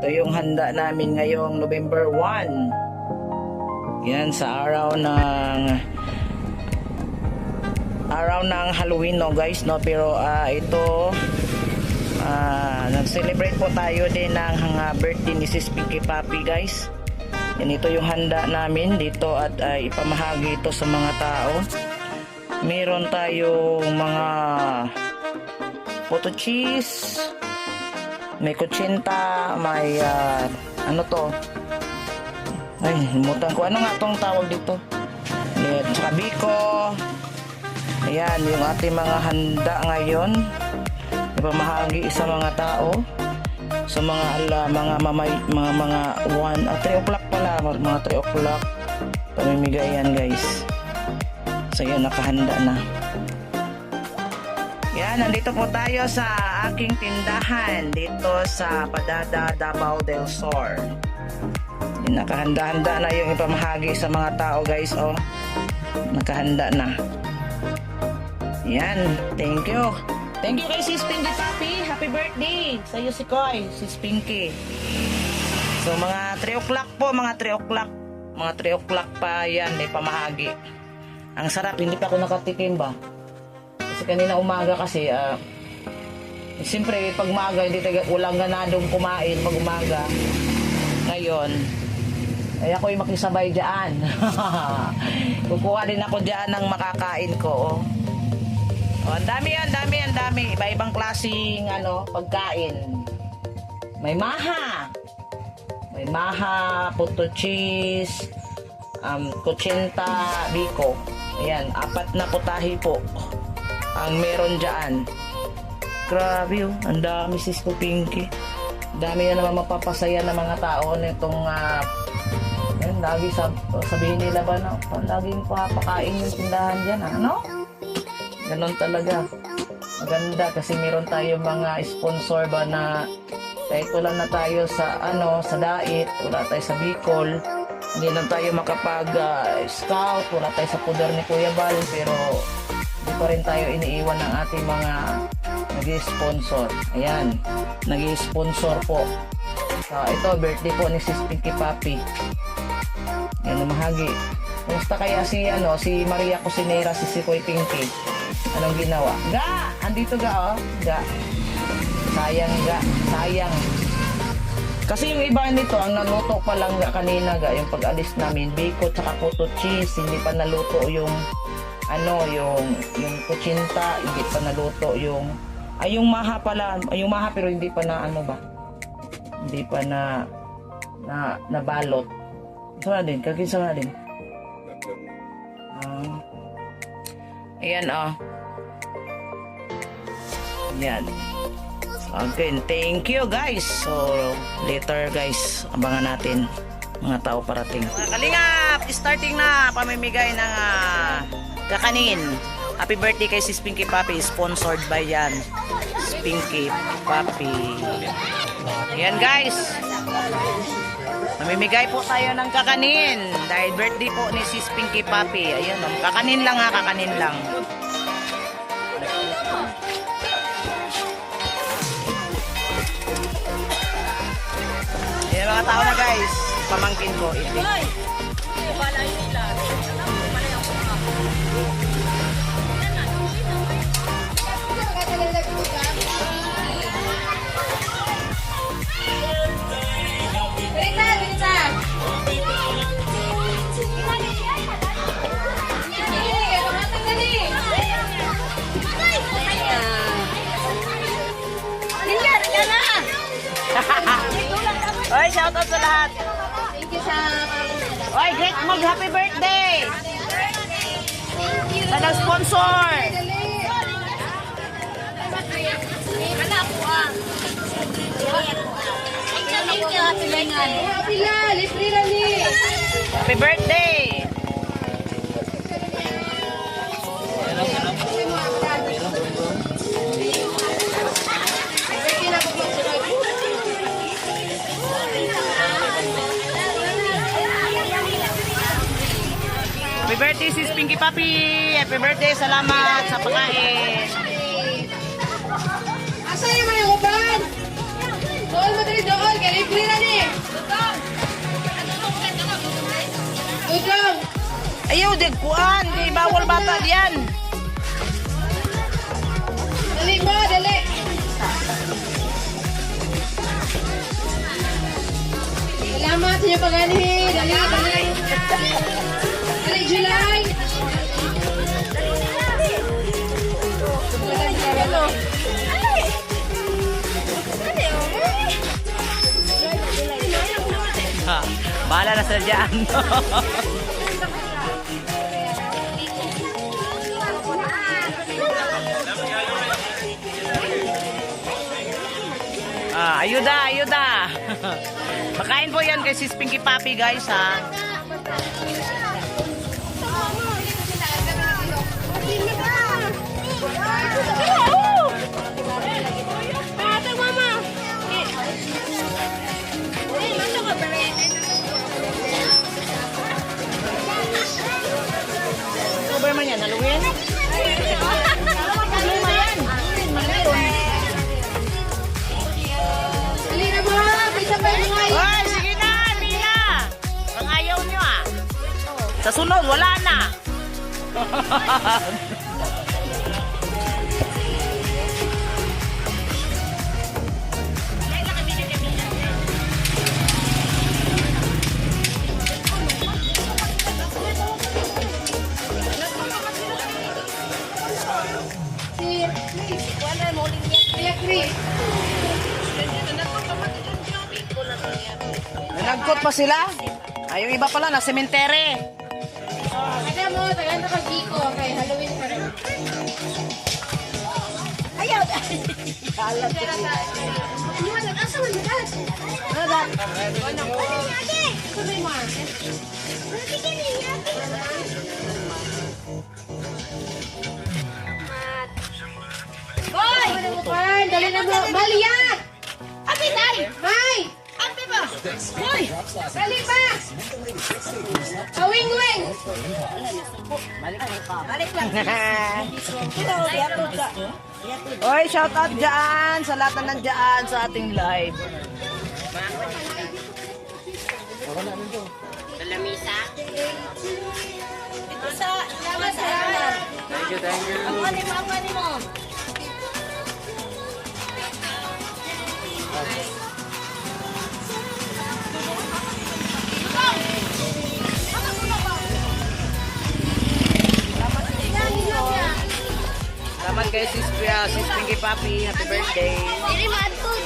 Ito yung handa namin ngayong November 1. Yan sa araw ng Halloween, no guys, no. Pero ito nag-celebrate po tayo din ng birthday ni Sis Pinky Papi, guys. Yan, ito yung handa namin dito at ipamahagi ito sa mga tao. Meron tayong mga photo cheese, may kutsinta, may ano to, ay limutan ko, ano nga tong tawag dito, tsaka biko. Ayan yung ating mga handa ngayon, ipamahagi sa mga tao, sa mga 3 o'clock pala, mga 3 o'clock pamimigay yan, guys. So yun, nakahanda na. Yan, nandito po tayo sa aking tindahan dito sa Padada, Davao del Sur. Nakahanda-handa na yung ipamahagi sa mga tao, guys. Oh, nakahanda na. Yan, thank you. Thank you kay Sis Pinky Papi. Happy birthday sa iyo, si Koy, Sis Pinky. So mga 3 o'clock po, mga 3 o'clock. Mga 3 o'clock pa yan, ipamahagi. Ang sarap, hindi pa ako nakatikim ba? Kasi kanina umaga kasi, siyempre pag umaga, hindi walang ganadong kumain pag umaga. Ngayon, ay ako'y makisabay dyan. Kukuha din ako dyan ng makakain ko. Oh, ang dami. Iba-ibang klaseng pagkain. May maha, puto cheese, kutsinta, biko. Ayan, 4 na putahe po ang meron dyan. Grabe, oh, ang dami, Sis ko Pinky. Dami na naman mapapasaya ng mga tao nitong lagi sabihin nila ba na laging papakain yung tindahan dyan, ano? Ganon talaga. Maganda kasi meron tayo mga sponsor ba na kahit wala na tayo sa sa Dait, wala tayo sa Bicol, hindi lang tayo makapag scout, wala tayo sa puder ni Kuya Bal, pero hindi pa rin tayo iniiwan ng ating mga nag-sponsor. Ayan, nag-sponsor po. Ito, birthday po ni Sis Pinky Papi. Yan, namahagi. Kumusta kaya si Maria Cusinera, si Koy Pinky? Anong ginawa? Ga! Andito ga, oh. Ga. Sayang. Kasi yung iba nito, ang naluto pa lang kanina ga, yung pag-alis namin, bacon tsaka puto cheese, hindi pa naluto yung yung kutsinta, hindi pa naluto yung maha pala, yung maha pero hindi pa na hindi pa na balot. Isa na din, kakisa na din. Ayan, Ayan. Okay, thank you, guys. So, later, guys, abangan natin mga tao parating. Kalingap, starting na pamimigay ng kakanin. Happy birthday kay Sis Pinky Papi, sponsored by yan. Pinky Papi. Ayan guys. Namimigay po tayo ng kakanin. Dahil birthday po ni Sis Pinky Papi. Ayan, kakanin lang ha, kakanin lang. Ayan mga tao na guys. Pamangkin ko. Ito. Oy, shout out sa lahat. Thank you sa Oy, great mag happy birthday. Sa nag-sponsor. Happy birthday. Happy birthday sis Pinky Papi. Happy birthday. Salamat sa pagkain. asa yung mga uban? Doon mo dali doon. Libre na ni. Dudong. Ayaw, digkuan. Di bawal bata diyan. Dali mo, dali. Salamat sa inyong pag-ani. Dali, dali. Dali, July. Ha, bahala na sila dyan. Ayuda, ayuda. Makain po yan kay Sis Pinky Papi guys ha. Ano ba naman yan? Halloween? Dali na mo. Bisa pa yung mga Hoy, sige na, Mila. Ang ayaw nyo ah. Sa sunod, wala na. Kuya Chris. Nanagkot pa sila? Ay, yung iba pala, na sementere. Ada mo, tagaan na pag-iko. Kay Halloween pa rin. Ayaw. Asa mo nagad? Sabay mo. Boy! Dali na mo. Maliyak! Abi, tay! May! Abi ba? Boy! Dali ba? Kawing-wing! Balik lang. Oy, shout out dyan sa lahat na nandyan sa ating live. Lamisa. Ito sa salamat. Thank you, thank you. Ang ani mo. Salamat kay Sis Pinky Papi. Happy birthday. Dili matud.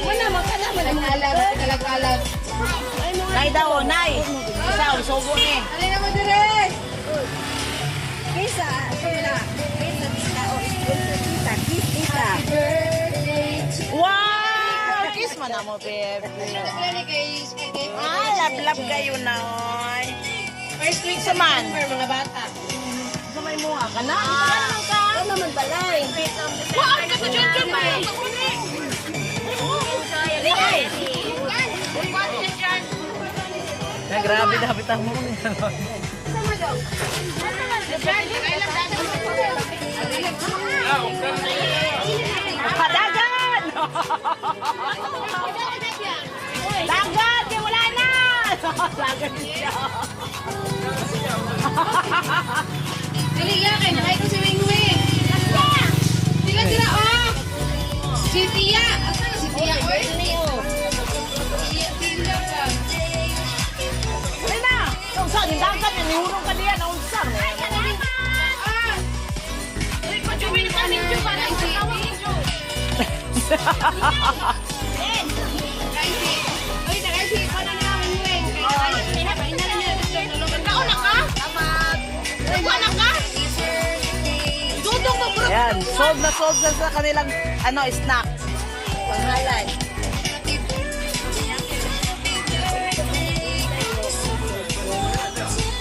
Wala makana man ang alam, kalagalag. Ay mga Nay daw, nay. Isa, subo ni. Alay na mo dire. Kisa, sila. Kisa, sila. O, kita, kita. Wow! Kiss mo na mo, babe. Alay kay Spaghetti. Love kayo na, oy. First week sa Saman. mga bata. Sumay mo ka na. Ano naman balay? Wow, ka sa dyan ba? Grabe na, bitang mo. Dagan! Dagan! Di wala na! Dagan siya. Dali ya, kay nakay ko si Wing Wing. Sila sila, oh! Si Tia! Asa na si Tia, oy? Tia ka. Wala na! Kung saan, yung dagan, yung nihulong ka diyan, ang usar. Ah! Uy, pachumin ka ninyo para si Uy, nakay si Pana na Wing Wing. Kauna ka? Kauna ka? Dudong mo, bro. Ayan, sold na sa kanilang snack. Panghalan.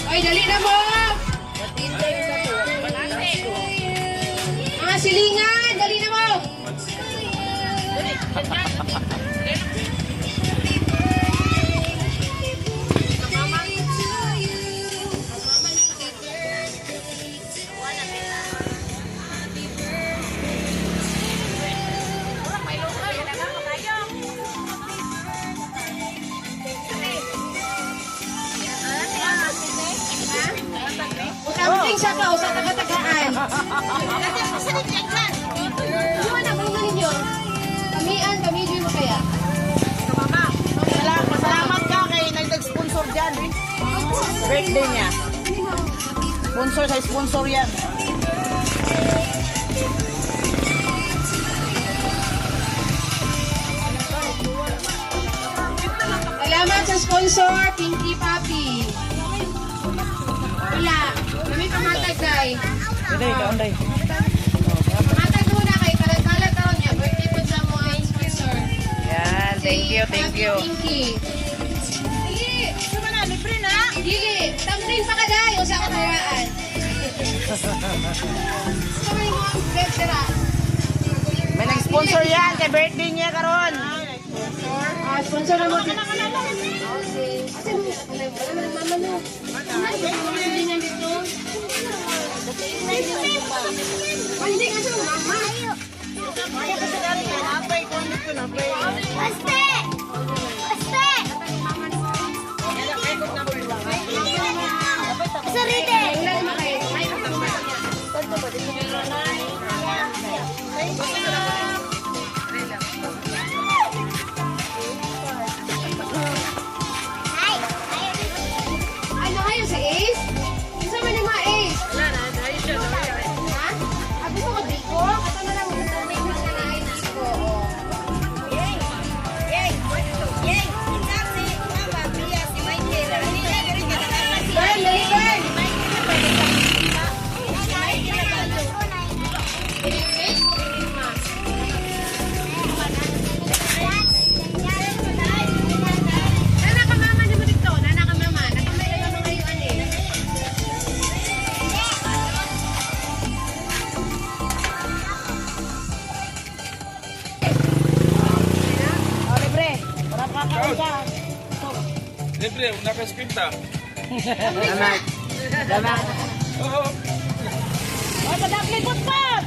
Oy, dali na mo! Mga silingan, dali na mo! Something sa ka, sa taga-tagaan. Ano na, mga ninyo? Kami mo kaya? Salamat ka kay nag-sponsor dyan. Birthday niya. Sponsor yan. Salamat sa sponsor, Pinky Papi. Wala. Kami pamatag, day. Hindi, kaunday. Pamatag muna kay kalat-kalat ako niya. Birthday po sa mga sponsor. Yan, thank you. Pinky. Dili. Suma na, libre na. Dili. Tamrin pa ka, day. O sa kataraan. Suma yung mga birthday. May nag-sponsor yan kay birthday niya karon. Sponsor na mo. Kasi wala na mama no. Hindi niya dito. Hindi kasi mama. Paste! Paste! Saride! Ano kayo sa Ace? Isa man yung mga Ace. Ha? Abi mo ko Biko? Kato na lang sa Biko na ay Biko. Burn, dali burn! Nana ka mama naman dito. Nana ka mama. Nakamay lang mga yung ano eh. Oh, libre. Para kakain ka. Libre, nakaspinta. Salamat. Oo. Oh, padakli putpot.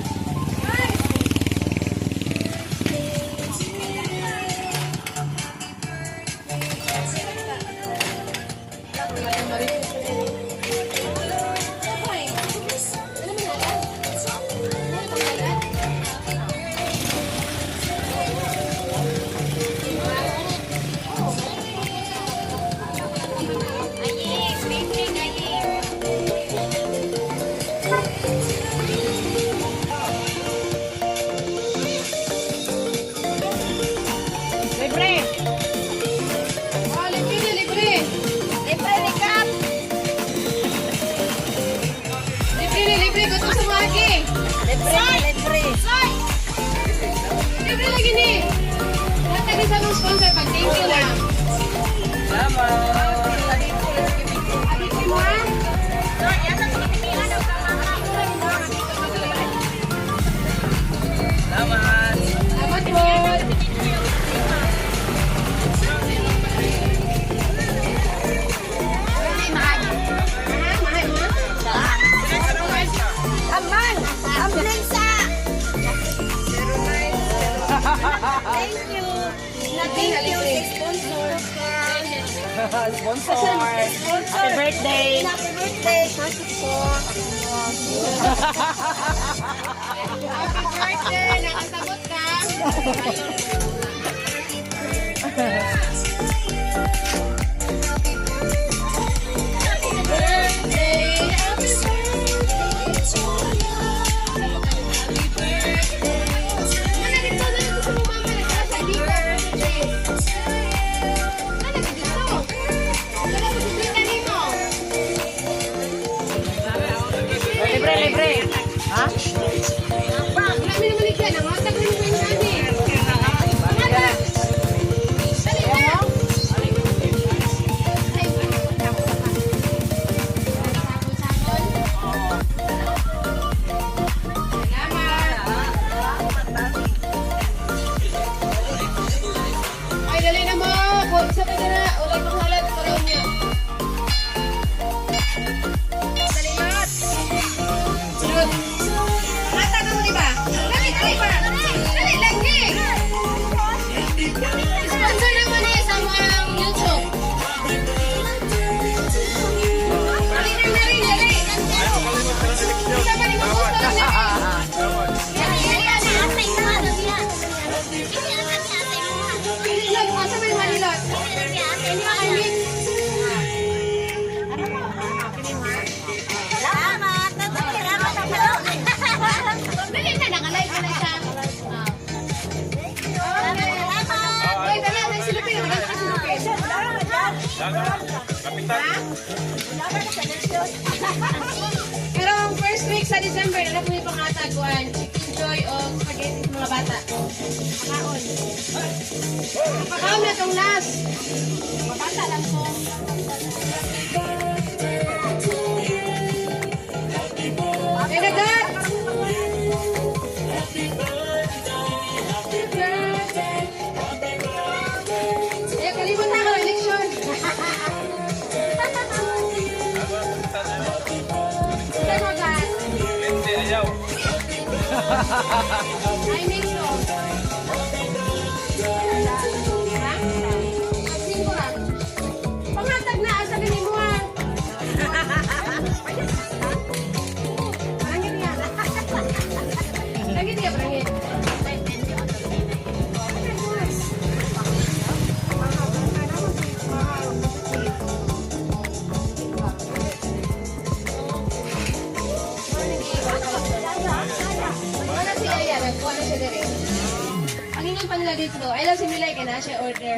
Libre. Libre lagi ni. Natagin sa mga sponsor pag thank you lang. Abi ko mo ha? Salamat po. Mahal mo? Aman. Ambulance. Thank you. Thank you, sponsor. Sponsor. Happy birthday. Happy birthday. Pasok po. Happy birthday! Nakasabot ka! Happy birthday! Happy birthday! Ano dito? Ano dito sa mama? Nagkasa dito. Ano dito? Wala ko bibigyan mo. Libre. Ha? Marami naman ikaw. Nangatag rin mo yung nani. Dali na! Ay, dali na mo. Isa pa na. Ulay kong halat. Paraon niya. Salamat. Sunod. Mata ka mo, di ba? Dali ba? Dali, lagi. Sponsor naman niya sa mga YouTube. Dali na, dali. Isa pa rin mo gusto niya. Dali lang. Asa ba yung manilot? Hindi ka kalimit. Dali na, nakalive ka na siya. Uy, dali, may silupin. Maganda ka silupin. Kapitan. Pero ang first week sa December, na po yung pangataguan, chicken joy o spaghetti sa mga bata. Pakaon. Pakaon na itong last. Mga bata lang po. Hey, dagat! Eh, kalimutan ko, eleksyon. Kaya ka? Hindi, ayaw. Ay, Nixo. Ha? Pagsin ko lang. Pangatag na, asa ganin mo ha? Langit niya. Langit niya, langit. Wala si Aya, nagkuha na siya dire. Ang inyong panila dito, ay lang si Milay, kaya na siya order.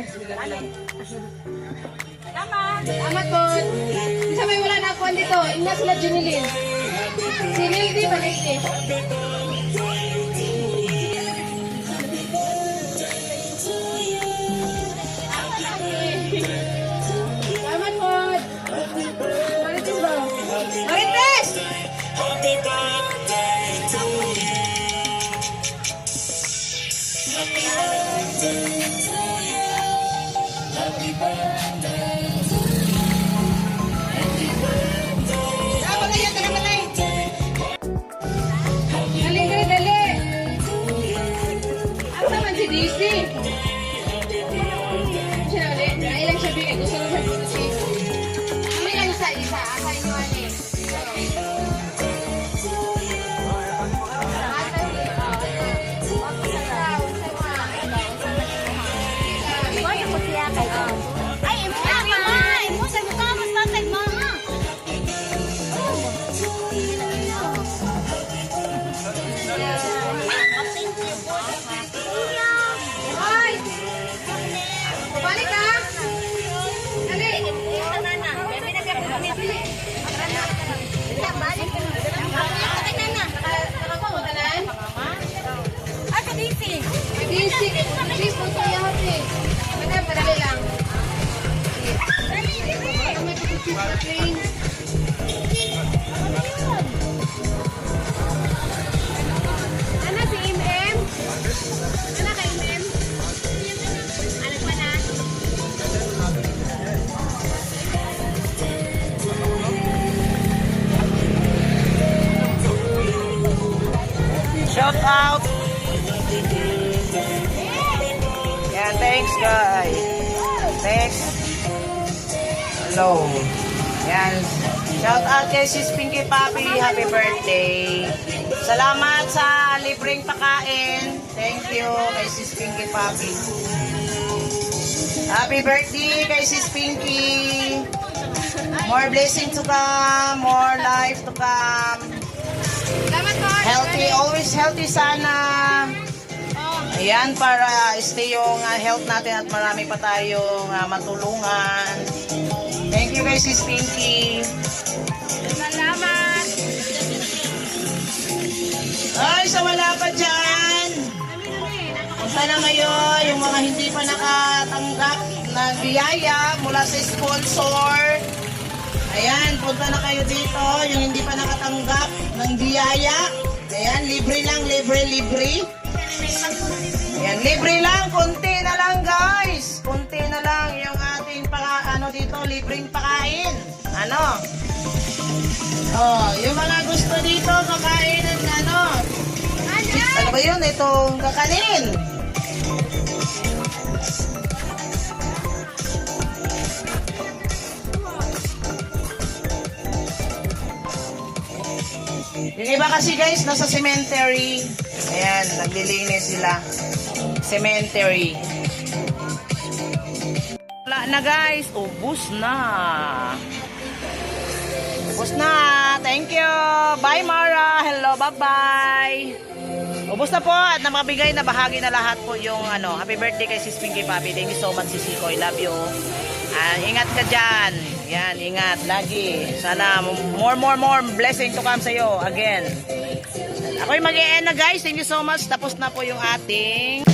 Salamat po. Isa may wala na ako dito. Ina sila Junilin. Si Mildy, balik eh. Salamat po. Marites ba? Marites! Dapat na yan, talaga na. Dali Ano si MM? Ano kay MM? Ano pa na? Shout out. Yan, thanks guys. Thanks. Hello. Yan. Shout out kay Sis Pinky Papi. Happy birthday. Salamat sa libreng pakain. Thank you kay Sis Pinky Papi. Happy birthday kay Sis Pinky. More blessing to come. More life to come. Salamat po. Healthy, always healthy sana. Ayan, para stay yung health natin at marami pa tayong matulungan. Thank you guys, Sis Pinky. Salamat. Ay, sa wala pa dyan. Punta na ngayon yung mga hindi pa nakatanggap ng biyaya mula sa sponsor. Ayan, punta na kayo dito. Yung hindi pa nakatanggap ng biyaya. Ayan, libre lang, libre. Ayan, libre lang. Kunti na lang, guys. Kunti na lang yung ating dito, libreng pakain. Ano? Oh, yung mga gusto dito, kakain ng ano ba yun? Itong kakanin. Yung iba kasi guys, nasa cemetery. Ayan, naglilinis sila. Cemetery. Wala na guys, ubus na. Ubus na. Thank you. Bye Mara. Hello, bye-bye. Ubus na po at namabigay na bahagi na lahat po yung happy birthday kay Sis Pinky Papi. Thank you so much, Sis Iko. I love you. Ingat ka dyan. Yan, ingat lagi. Sana more blessing to come sa'yo again. Ako'y mag-e-end na guys. Thank you so much. Tapos na po yung ating